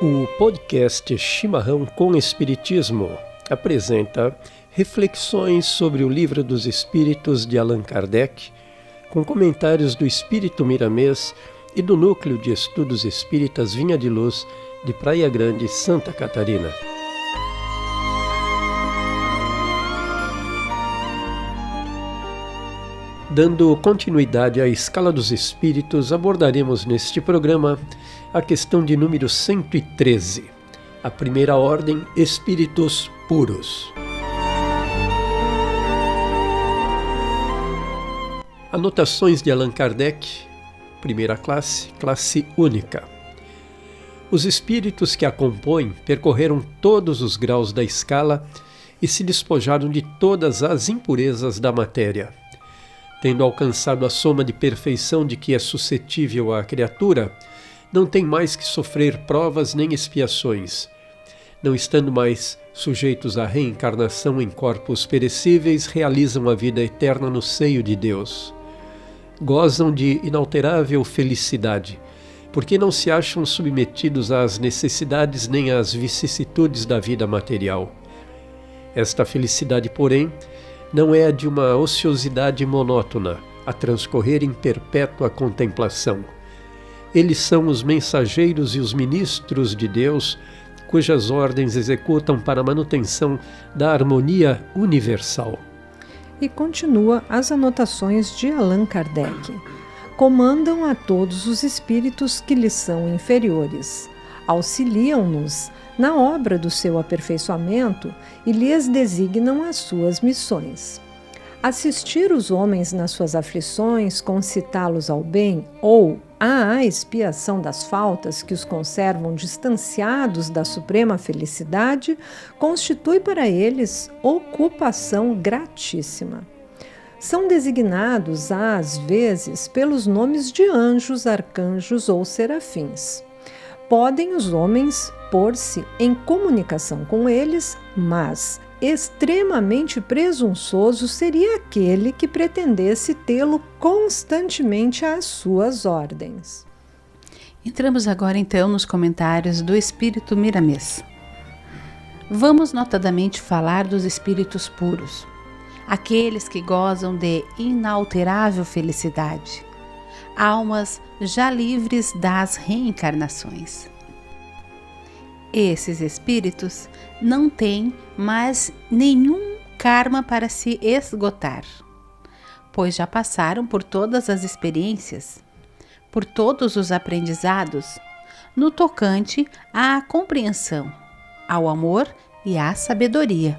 O podcast Chimarrão com Espiritismo apresenta reflexões sobre o Livro dos Espíritos de Allan Kardec, com comentários do Espírito Miramês e do Núcleo de Estudos Espíritas Vinha de Luz de Praia Grande, Santa Catarina. Dando continuidade à escala dos espíritos, abordaremos neste programa a questão de número 113, a primeira ordem, espíritos puros. Anotações de Allan Kardec, primeira classe, classe única. Os espíritos que a compõem percorreram todos os graus da escala e se despojaram de todas as impurezas da matéria. Tendo alcançado a soma de perfeição de que é suscetível a criatura, não tem mais que sofrer provas nem expiações. Não estando mais sujeitos à reencarnação em corpos perecíveis, realizam a vida eterna no seio de Deus. Gozam de inalterável felicidade, porque não se acham submetidos às necessidades nem às vicissitudes da vida material. Esta felicidade, porém, não é a de uma ociosidade monótona, a transcorrer em perpétua contemplação. Eles são os mensageiros e os ministros de Deus, cujas ordens executam para a manutenção da harmonia universal. E continua as anotações de Allan Kardec. Comandam a todos os espíritos que lhes são inferiores. Auxiliam-nos na obra do seu aperfeiçoamento e lhes designam as suas missões. Assistir os homens nas suas aflições, concitá-los ao bem ou à expiação das faltas que os conservam distanciados da suprema felicidade, constitui para eles ocupação gratíssima. São designados, às vezes, pelos nomes de anjos, arcanjos ou serafins. Podem os homens pôr-se em comunicação com eles, mas extremamente presunçoso seria aquele que pretendesse tê-lo constantemente às suas ordens. Entramos agora então nos comentários do Espírito Miramês. Vamos notadamente falar dos espíritos puros, aqueles que gozam de inalterável felicidade, almas já livres das reencarnações. Esses espíritos não têm mais nenhum karma para se esgotar, pois já passaram por todas as experiências, por todos os aprendizados, no tocante à compreensão, ao amor e à sabedoria.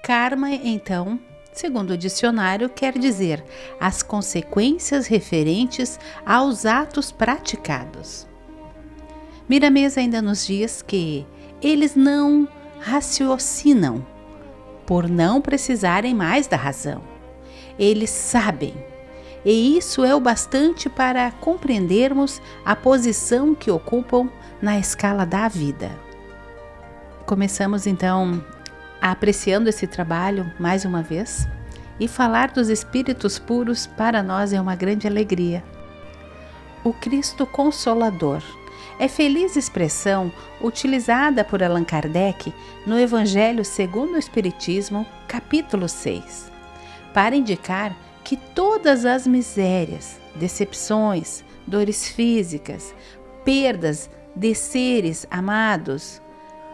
Karma, então, segundo o dicionário, quer dizer as consequências referentes aos atos praticados. Miramês ainda nos diz que eles não raciocinam, por não precisarem mais da razão. Eles sabem, e isso é o bastante para compreendermos a posição que ocupam na escala da vida. Começamos então apreciando esse trabalho mais uma vez, e falar dos espíritos puros para nós é uma grande alegria. O Cristo Consolador é feliz expressão utilizada por Allan Kardec no Evangelho segundo o Espiritismo, capítulo 6, para indicar que todas as misérias, decepções, dores físicas, perdas de seres amados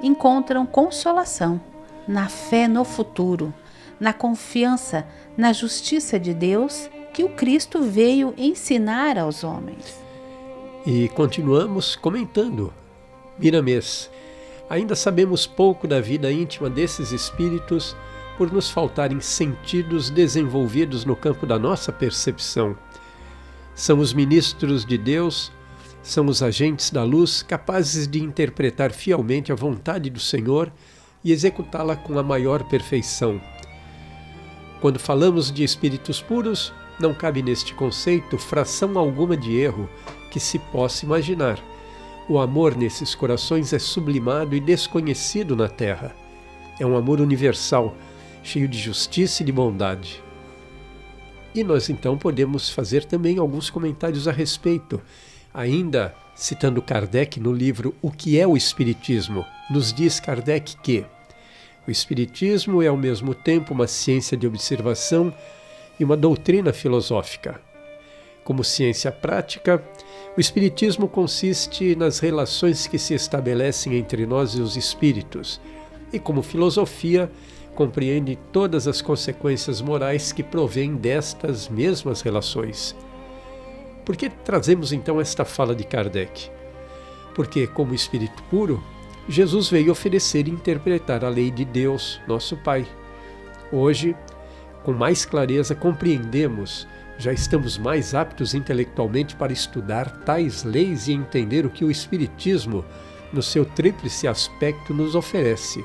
encontram consolação na fé no futuro, na confiança na justiça de Deus que o Cristo veio ensinar aos homens. E continuamos comentando. Miramês. Ainda sabemos pouco da vida íntima desses espíritos por nos faltarem sentidos desenvolvidos no campo da nossa percepção. São os ministros de Deus, são os agentes da luz capazes de interpretar fielmente a vontade do Senhor e executá-la com a maior perfeição. Quando falamos de espíritos puros, não cabe neste conceito fração alguma de erro que se possa imaginar. O amor nesses corações é sublimado e desconhecido na terra. É um amor universal, cheio de justiça e de bondade. E nós então podemos fazer também alguns comentários a respeito, ainda Citando Kardec no livro O que é o Espiritismo, nos diz Kardec que o Espiritismo é ao mesmo tempo uma ciência de observação e uma doutrina filosófica. Como ciência prática, o Espiritismo consiste nas relações que se estabelecem entre nós e os espíritos, e como filosofia, compreende todas as consequências morais que provêm destas mesmas relações. Por que trazemos então esta fala de Kardec? Porque, como Espírito puro, Jesus veio oferecer e interpretar a lei de Deus, nosso Pai. Hoje, com mais clareza, compreendemos, já estamos mais aptos intelectualmente para estudar tais leis e entender o que o Espiritismo, no seu tríplice aspecto, nos oferece.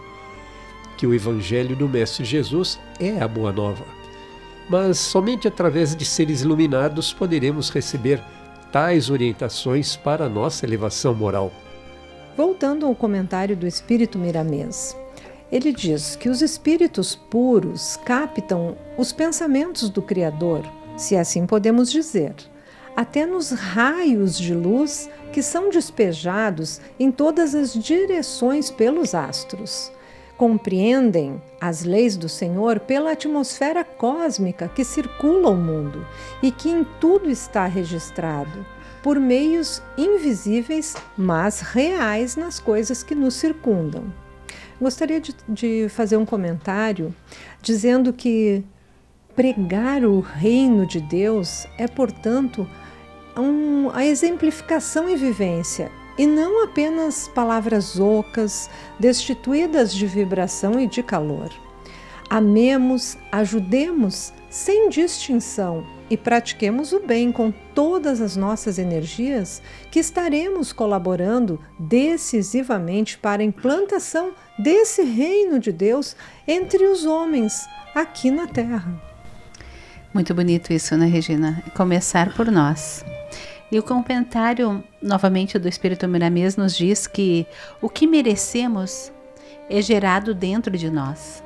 Que o Evangelho do Mestre Jesus é a Boa Nova. Mas somente através de seres iluminados poderemos receber tais orientações para a nossa elevação moral. Voltando ao comentário do Espírito Miramês, ele diz que os espíritos puros captam os pensamentos do Criador, se assim podemos dizer, até nos raios de luz que são despejados em todas as direções pelos astros. Compreendem as leis do Senhor pela atmosfera cósmica que circula o mundo e que em tudo está registrado, por meios invisíveis, mas reais nas coisas que nos circundam. Gostaria de fazer um comentário dizendo que pregar o reino de Deus é, portanto, a exemplificação e vivência, e não apenas palavras ocas, destituídas de vibração e de calor. Amemos, ajudemos sem distinção e pratiquemos o bem com todas as nossas energias, que estaremos colaborando decisivamente para a implantação desse reino de Deus entre os homens aqui na Terra. Muito bonito isso, né, Regina? Começar por nós. E o comentário, novamente, do Espírito Miramês nos diz que o que merecemos é gerado dentro de nós,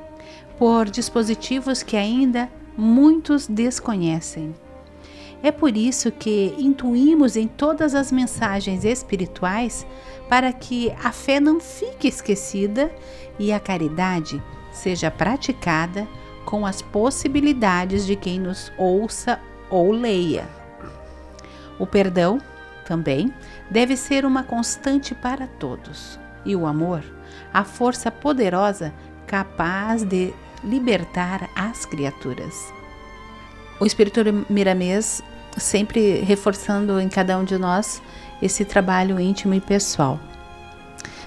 por dispositivos que ainda muitos desconhecem. É por isso que intuímos em todas as mensagens espirituais para que a fé não fique esquecida e a caridade seja praticada com as possibilidades de quem nos ouça ou leia. O perdão, também, deve ser uma constante para todos, e o amor, a força poderosa capaz de libertar as criaturas. O Espírito Miramês sempre reforçando em cada um de nós esse trabalho íntimo e pessoal.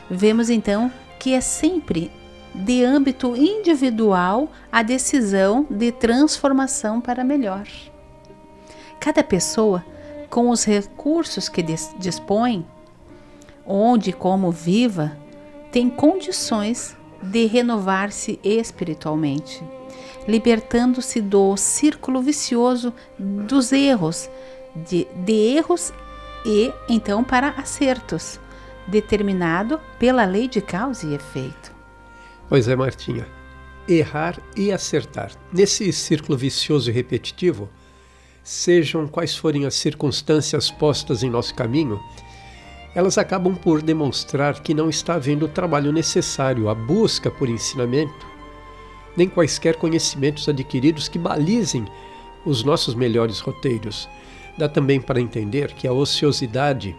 Vemos então que é sempre de âmbito individual a decisão de transformação para melhor. Cada pessoa, com os recursos que dispõe, onde e como viva, tem condições de renovar-se espiritualmente, libertando-se do círculo vicioso dos erros, de erros e então para acertos, determinado pela lei de causa e efeito. Pois é, Martinha, errar e acertar. Nesse círculo vicioso e repetitivo, sejam quais forem as circunstâncias postas em nosso caminho, elas acabam por demonstrar que não está havendo o trabalho necessário, a busca por ensinamento, nem quaisquer conhecimentos adquiridos que balizem os nossos melhores roteiros. Dá também para entender que a ociosidade,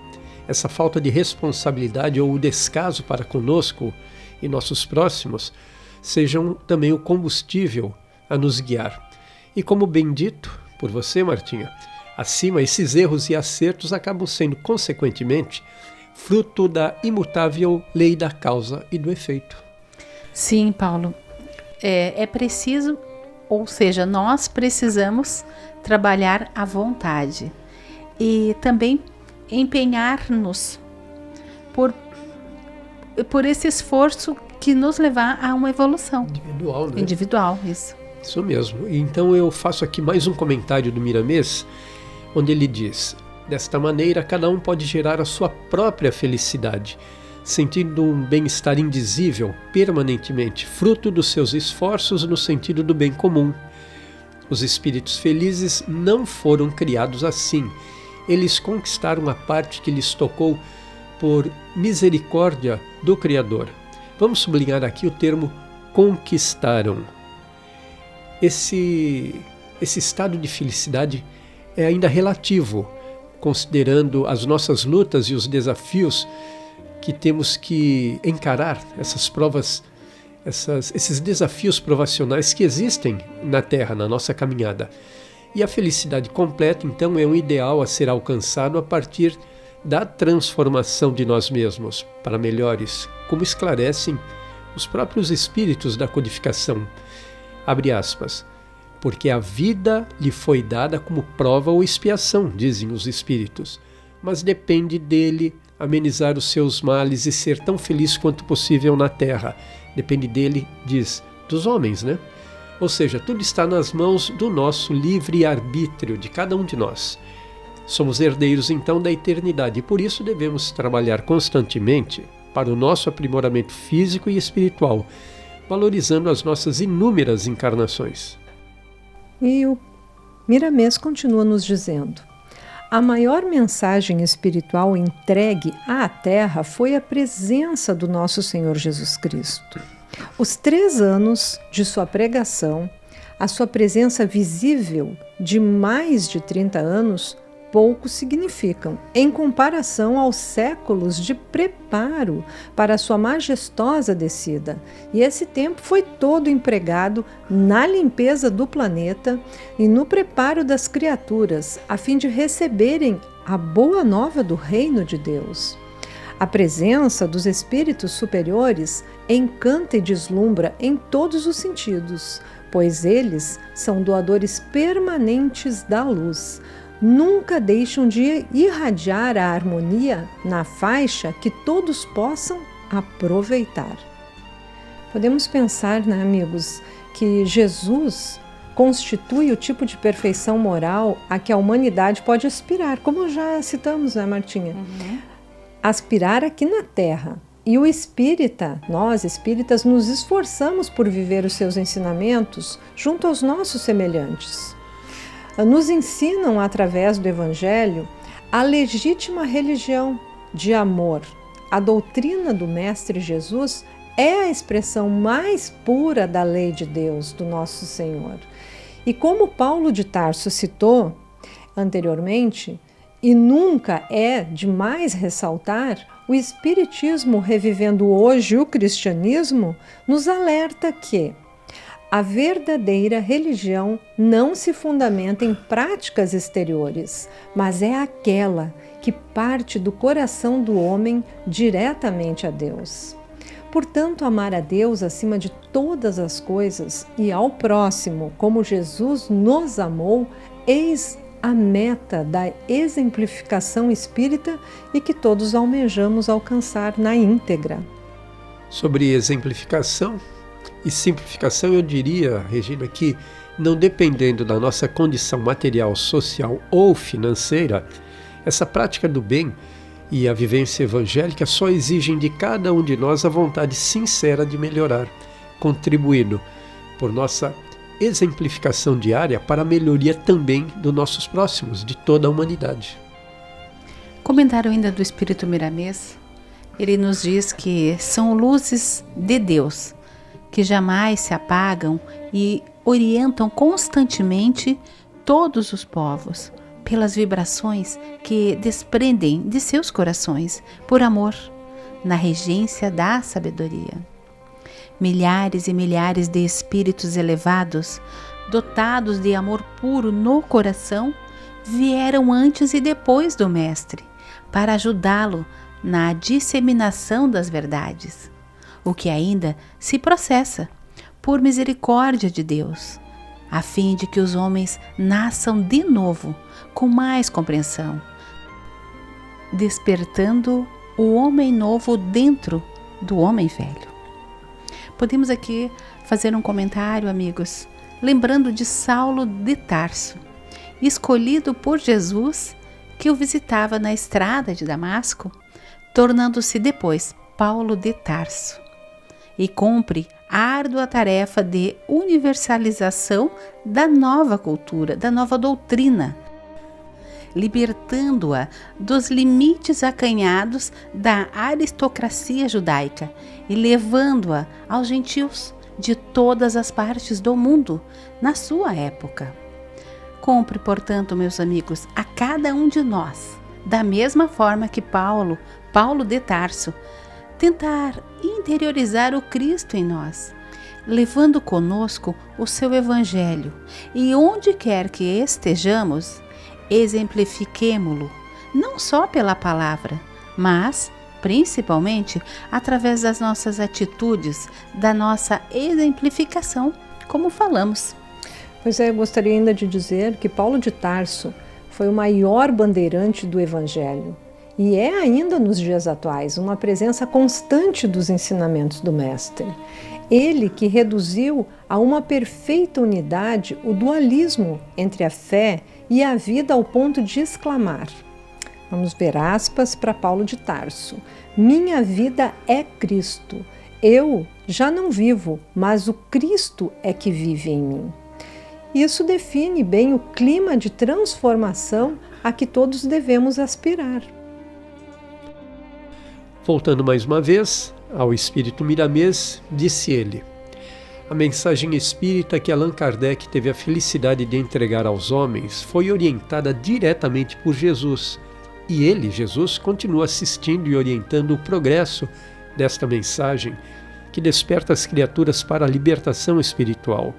essa falta de responsabilidade ou o descaso para conosco e nossos próximos, sejam também o combustível a nos guiar. E como bem dito por você, Martinha, acima, esses erros e acertos acabam sendo, consequentemente, fruto da imutável lei da causa e do efeito. Sim, Paulo. É preciso, ou seja, nós precisamos trabalhar à vontade e também empenhar-nos por esse esforço que nos levar a uma evolução. Individual, né? Individual, isso. Isso mesmo. Então eu faço aqui mais um comentário do Miramês, onde ele diz: desta maneira, cada um pode gerar a sua própria felicidade, sentindo um bem-estar indizível permanentemente, fruto dos seus esforços no sentido do bem comum. Os espíritos felizes não foram criados assim, eles conquistaram a parte que lhes tocou por misericórdia do Criador. Vamos sublinhar aqui o termo conquistaram. Esse estado de felicidade é ainda relativo, considerando as nossas lutas e os desafios que temos que encarar, essas provas, esses desafios provacionais que existem na Terra, na nossa caminhada. E a felicidade completa, então, é um ideal a ser alcançado a partir da transformação de nós mesmos para melhores, como esclarecem os próprios espíritos da codificação. Abre aspas. Porque a vida lhe foi dada como prova ou expiação, dizem os espíritos, mas depende dele amenizar os seus males e ser tão feliz quanto possível na terra. Depende dele, diz, dos homens, né? Ou seja, tudo está nas mãos do nosso livre arbítrio, de cada um de nós. Somos herdeiros, então, da eternidade e por isso devemos trabalhar constantemente para o nosso aprimoramento físico e espiritual, valorizando as nossas inúmeras encarnações. E o Miramês continua nos dizendo: a maior mensagem espiritual entregue à Terra foi a presença do nosso Senhor Jesus Cristo. Os 3 anos de sua pregação, a sua presença visível de mais de 30 anos, pouco significam, em comparação aos séculos de preparo para a sua majestosa descida. E esse tempo foi todo empregado na limpeza do planeta e no preparo das criaturas, a fim de receberem a boa nova do reino de Deus. A presença dos espíritos superiores encanta e deslumbra em todos os sentidos, pois eles são doadores permanentes da luz. Nunca deixam de irradiar a harmonia na faixa que todos possam aproveitar. Podemos pensar, né, amigos, que Jesus constitui o tipo de perfeição moral a que a humanidade pode aspirar, como já citamos, né, Martinha? Aspirar aqui na Terra. E o espírita, nós espíritas, nos esforçamos por viver os seus ensinamentos junto aos nossos semelhantes. Nos ensinam, através do Evangelho, a legítima religião de amor. A doutrina do Mestre Jesus é a expressão mais pura da lei de Deus, do nosso Senhor. E como Paulo de Tarso citou anteriormente, e nunca é demais ressaltar, o Espiritismo, revivendo hoje o cristianismo, nos alerta que a verdadeira religião não se fundamenta em práticas exteriores, mas é aquela que parte do coração do homem diretamente a Deus. Portanto, amar a Deus acima de todas as coisas e ao próximo como Jesus nos amou, eis a meta da exemplificação espírita e que todos almejamos alcançar na íntegra. Sobre exemplificação e simplificação, eu diria, Regina, que não dependendo da nossa condição material, social ou financeira, essa prática do bem e a vivência evangélica só exigem de cada um de nós a vontade sincera de melhorar, contribuindo por nossa exemplificação diária para a melhoria também dos nossos próximos, de toda a humanidade. Comentário ainda do Espírito Miramês, ele nos diz que são luzes de Deus, que jamais se apagam e orientam constantemente todos os povos, pelas vibrações que desprendem de seus corações, por amor, na regência da sabedoria. Milhares e milhares de espíritos elevados, dotados de amor puro no coração, vieram antes e depois do Mestre, para ajudá-lo na disseminação das verdades, o que ainda se processa por misericórdia de Deus, a fim de que os homens nasçam de novo com mais compreensão, despertando o homem novo dentro do homem velho. Podemos aqui fazer um comentário, amigos, lembrando de Saulo de Tarso, escolhido por Jesus, que o visitava na estrada de Damasco, tornando-se depois Paulo de Tarso, e cumpre a árdua tarefa de universalização da nova cultura, da nova doutrina, libertando-a dos limites acanhados da aristocracia judaica e levando-a aos gentios de todas as partes do mundo na sua época. Cumpre, portanto, meus amigos, a cada um de nós, da mesma forma que Paulo de Tarso, tentar interiorizar o Cristo em nós, levando conosco o seu Evangelho, e onde quer que estejamos, exemplifiquemo-lo, não só pela palavra, mas principalmente através das nossas atitudes, da nossa exemplificação, como falamos. Pois é, eu gostaria ainda de dizer que Paulo de Tarso foi o maior bandeirante do Evangelho e é ainda nos dias atuais uma presença constante dos ensinamentos do Mestre. Ele que reduziu a uma perfeita unidade o dualismo entre a fé e a vida ao ponto de exclamar. Vamos ver aspas para Paulo de Tarso. Minha vida é Cristo. Eu já não vivo, mas o Cristo é que vive em mim. Isso define bem o clima de transformação a que todos devemos aspirar. Voltando mais uma vez ao espírito Miramês, disse ele: a mensagem espírita que Allan Kardec teve a felicidade de entregar aos homens foi orientada diretamente por Jesus, e ele, Jesus, continua assistindo e orientando o progresso desta mensagem que desperta as criaturas para a libertação espiritual.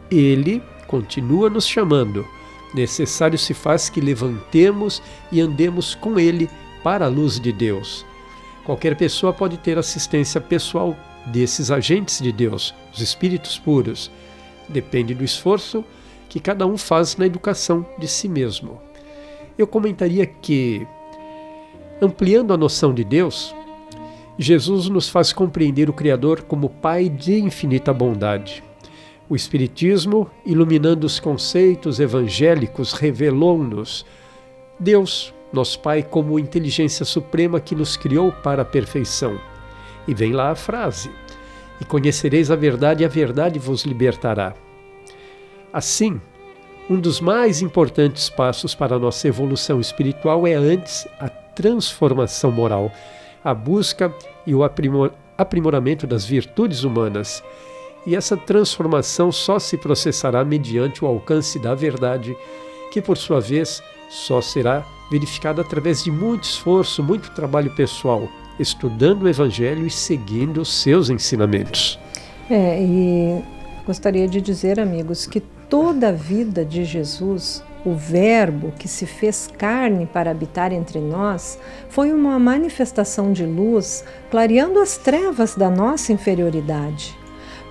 Ele continua nos chamando. Necessário se faz que levantemos e andemos com ele para a luz de Deus. Qualquer pessoa pode ter assistência pessoal desses agentes de Deus, os espíritos puros. Depende do esforço que cada um faz na educação de si mesmo. Eu comentaria que, ampliando a noção de Deus, Jesus nos faz compreender o Criador como Pai de infinita bondade. O Espiritismo, iluminando os conceitos evangélicos, revelou-nos Deus, nosso Pai, como inteligência suprema que nos criou para a perfeição. E vem lá a frase: e conhecereis a verdade vos libertará. Assim, um dos mais importantes passos para a nossa evolução espiritual é antes a transformação moral, a busca e o aprimoramento das virtudes humanas. E essa transformação só se processará mediante o alcance da verdade, que por sua vez só será verificada através de muito esforço, muito trabalho pessoal, estudando o Evangelho e seguindo os seus ensinamentos. E gostaria de dizer, amigos, que toda a vida de Jesus, o Verbo que se fez carne para habitar entre nós, foi uma manifestação de luz, clareando as trevas da nossa inferioridade.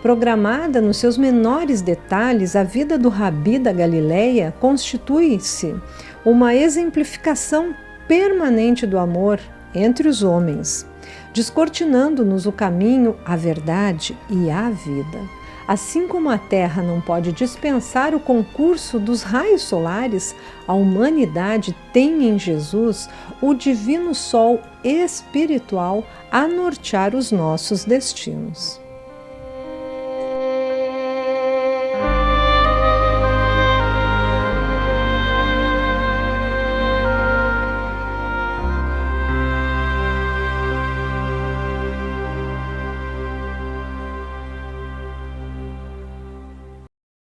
Programada nos seus menores detalhes, a vida do Rabi da Galileia constitui-se uma exemplificação permanente do amor entre os homens, descortinando-nos o caminho, a verdade e a vida. Assim como a Terra não pode dispensar o concurso dos raios solares, a humanidade tem em Jesus o divino sol espiritual a nortear os nossos destinos.